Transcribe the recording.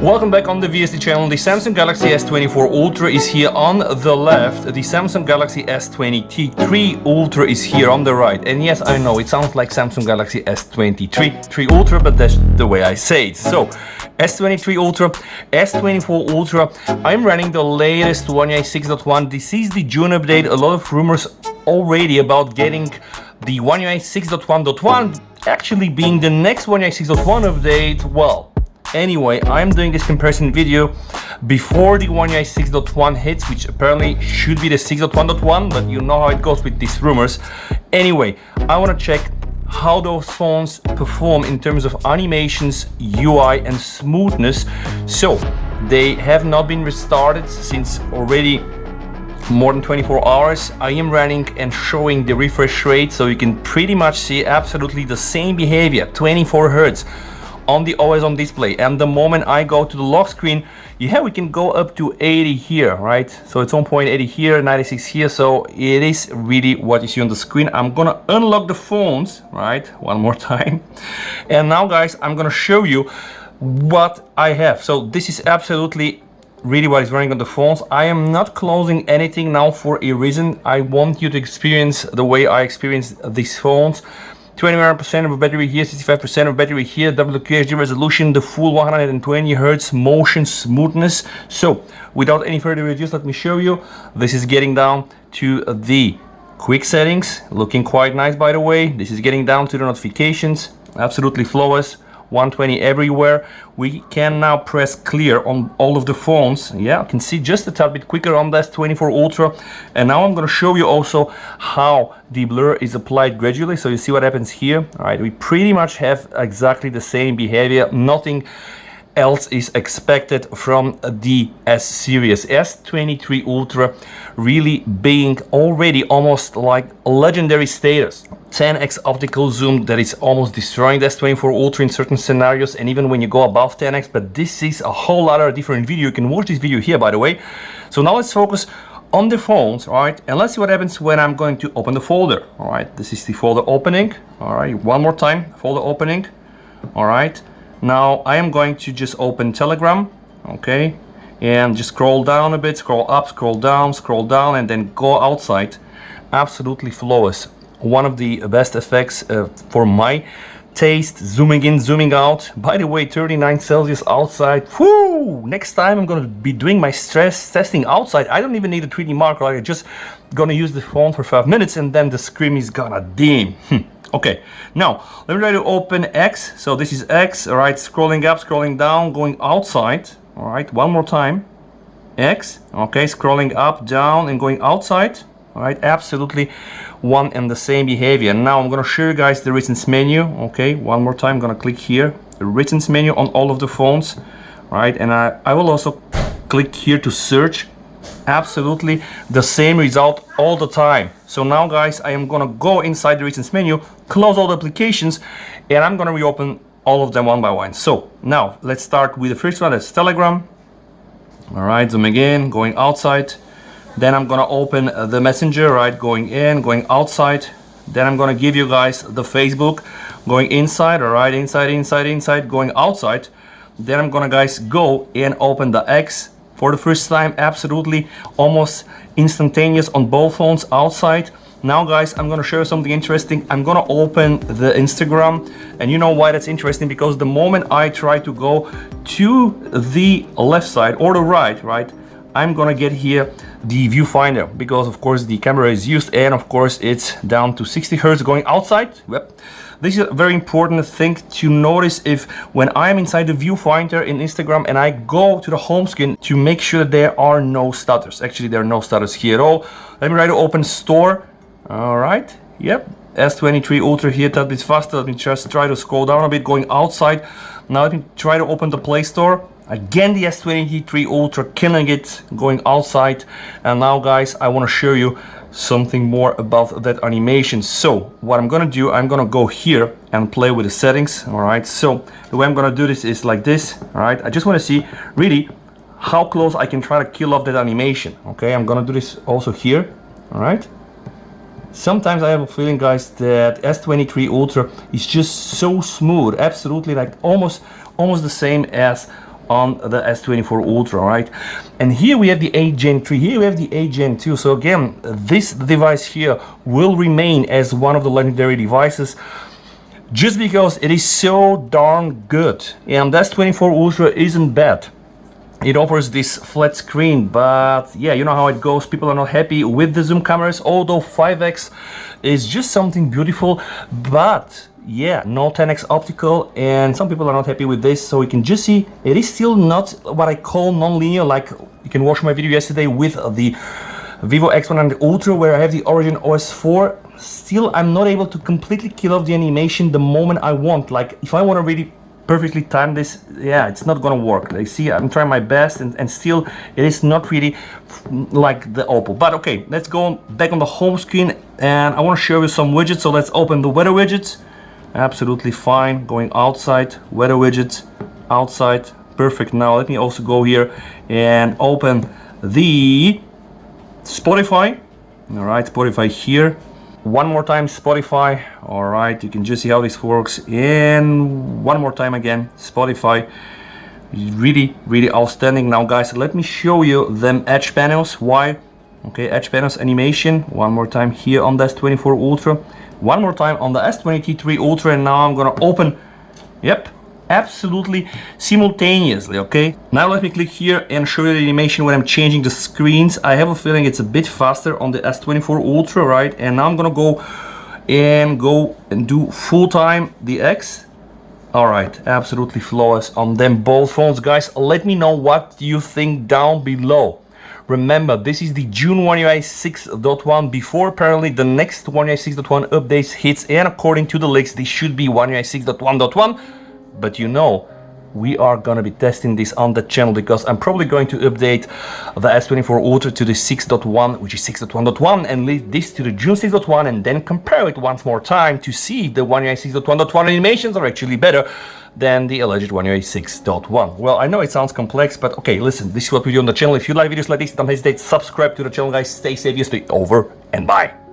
Welcome back on the VST channel. The Samsung Galaxy S24 Ultra is here on the left. The Samsung Galaxy S23 Ultra is here on the right. And yes, I know it sounds like Samsung Galaxy S23 Ultra, but that's the way I say it. So, S23 Ultra, S24 Ultra. I'm running the latest One UI 6.1. This is the June update. A lot of rumors already about getting the One UI 6.1.1 actually being the next One UI 6.1 update. Well, anyway, I'm doing this comparison video before the One UI 6.1 hits, which apparently should be the 6.1.1, but you know how it goes with these rumors. Anyway, I want to check how those phones perform in terms of animations, UI and smoothness. So, they have not been restarted since already more than 24 hours. I am running and showing the refresh rate, so you can pretty much see absolutely the same behavior, 24 Hz. On the always on display, and the moment I go to the lock screen, yeah, we can go up to 80 here, right? So it's on point 80 here, 96 here, so it is really what you see on the screen. I'm gonna unlock the phones, right, one more time, and now guys, I'm gonna show you what I have. So this is absolutely really what is running on the phones. I am not closing anything now for a reason. I want you to experience the way I experience these phones. 21% of battery here, 65% of battery here, WQHD resolution, the full 120 Hz motion smoothness. So without any further ado, let me show you. This is getting down to the quick settings, looking quite nice by the way. This is getting down to the notifications, absolutely flawless. 120 everywhere. We can now press clear on all of the phones. Yeah, I can see just a tad bit quicker on this 24 Ultra. And now I'm going to show you also how the blur is applied gradually. So you see what happens here. All right, we pretty much have exactly the same behavior. Nothing else is expected from the S series. S23 Ultra really being already almost like legendary status. 10x optical zoom that is almost destroying the S24 Ultra in certain scenarios, and even when you go above 10x, but this is a whole other different video. You can watch this video here, by the way. So now let's focus on the phones, all right, and let's see what happens when I'm going to open the folder. All right, this is the folder opening. All right, one more time, folder opening. All right, now I am going to just open Telegram, okay, and just scroll down a bit, scroll up, scroll down, and then go outside. Absolutely flawless. One of the best effects for my taste, zooming in, zooming out. By the way, 39 Celsius outside. Whoo! Next time I'm gonna be doing my stress testing outside. I don't even need a 3D marker. I'm just gonna use the phone for 5 minutes and then the screen is gonna dim. Okay, now let me try to open X. So this is X, all right, scrolling up, scrolling down, going outside. All right, one more time. X, okay, scrolling up, down, and going outside. All right, absolutely one and the same behavior. Now I'm gonna show you guys the recents menu. Okay, one more time, I'm gonna click here, the recents menu on all of the phones. All right, and I will also click here to search. Absolutely the same result all the time. So now guys, I am gonna go inside the recents menu, close all the applications, and I'm gonna reopen all of them one by one. So now let's start with the first one, that's Telegram. All right, zoom again, going outside. Then I'm gonna open the Messenger, right, going in, going outside. Then I'm gonna give you guys the Facebook, going inside, all right, inside, going outside. Then I'm gonna guys go and open the X for the first time, absolutely almost instantaneous on both phones outside. Now guys, I'm gonna show you something interesting. I'm gonna open the Instagram, and you know why that's interesting, because the moment I try to go to the left side or the right, I'm gonna get here the viewfinder, because of course the camera is used, and of course it's down to 60 Hz going outside. Yep. This is a very important thing to notice if when I'm inside the viewfinder in Instagram and I go to the home screen to make sure that there are no stutters. Actually, there are no stutters here at all. Let me try to open store. All right, yep, S23 Ultra here, that bit faster. Let me just try to scroll down a bit, going outside. Now let me try to open the Play Store. Again, the S23 Ultra killing it, going outside. And now guys, I want to show you something more about that animation. So what I'm gonna do, I'm gonna go here and play with the settings. All right, so the way I'm gonna do this is like this. All right, I just want to see really how close I can try to kill off that animation. Okay, I'm gonna do this also here. All right, sometimes I have a feeling guys that S23 Ultra is just so smooth, absolutely like almost the same as on the S24 Ultra, right? And here we have the 8 Gen 3, here we have the 8 Gen 2. So again, this device here will remain as one of the legendary devices just because it is so darn good. And the S24 Ultra isn't bad. It offers this flat screen, but yeah, you know how it goes. People are not happy with the zoom cameras, although 5x is just something beautiful, but yeah, no 10x optical, and some people are not happy with this. So you can just see it is still not what I call non-linear. Like you can watch my video yesterday with the Vivo X100 Ultra where I have the Origin OS 4. Still, I'm not able to completely kill off the animation the moment I want. Like if I want to really perfectly time this, yeah, it's not gonna work. Like see, I'm trying my best, and still it is not really like the Oppo. But okay, let's go back on the home screen, and I want to show you some widgets. So let's open the weather widgets. Absolutely fine. Going outside, weather widgets, outside, perfect. Now let me also go here and open the Spotify. All right, Spotify here. One more time Spotify. All right, you can just see how this works. And one more time again Spotify. Really outstanding. Now guys, let me show you them edge panels. Why? Okay, edge panels animation. One more time here on the S24 Ultra. One more time on the S23 Ultra, and now I'm gonna open, yep, absolutely simultaneously. Okay, now let me click here and show you the animation when I'm changing the screens. I have a feeling it's a bit faster on the S24 Ultra, right? And now I'm gonna go and do full time the X. All right, absolutely flawless on them both phones. Guys, let me know what you think down below. Remember, this is the June One UI 6.1 before apparently the next One UI 6.1 updates hits, and according to the leaks, this should be One UI 6.1.1. But you know, we are gonna be testing this on the channel because I'm probably going to update the S24 Ultra to the 6.1, which is 6.1.1, and leave this to the June 6.1, and then compare it once more time to see if the One UI 6.1.1 animations are actually better than the alleged One UI 6.1. Well, I know it sounds complex, but okay, listen, this is what we do on the channel. If you like videos like this, don't hesitate to subscribe to the channel, guys. Stay safe, stay over, and bye.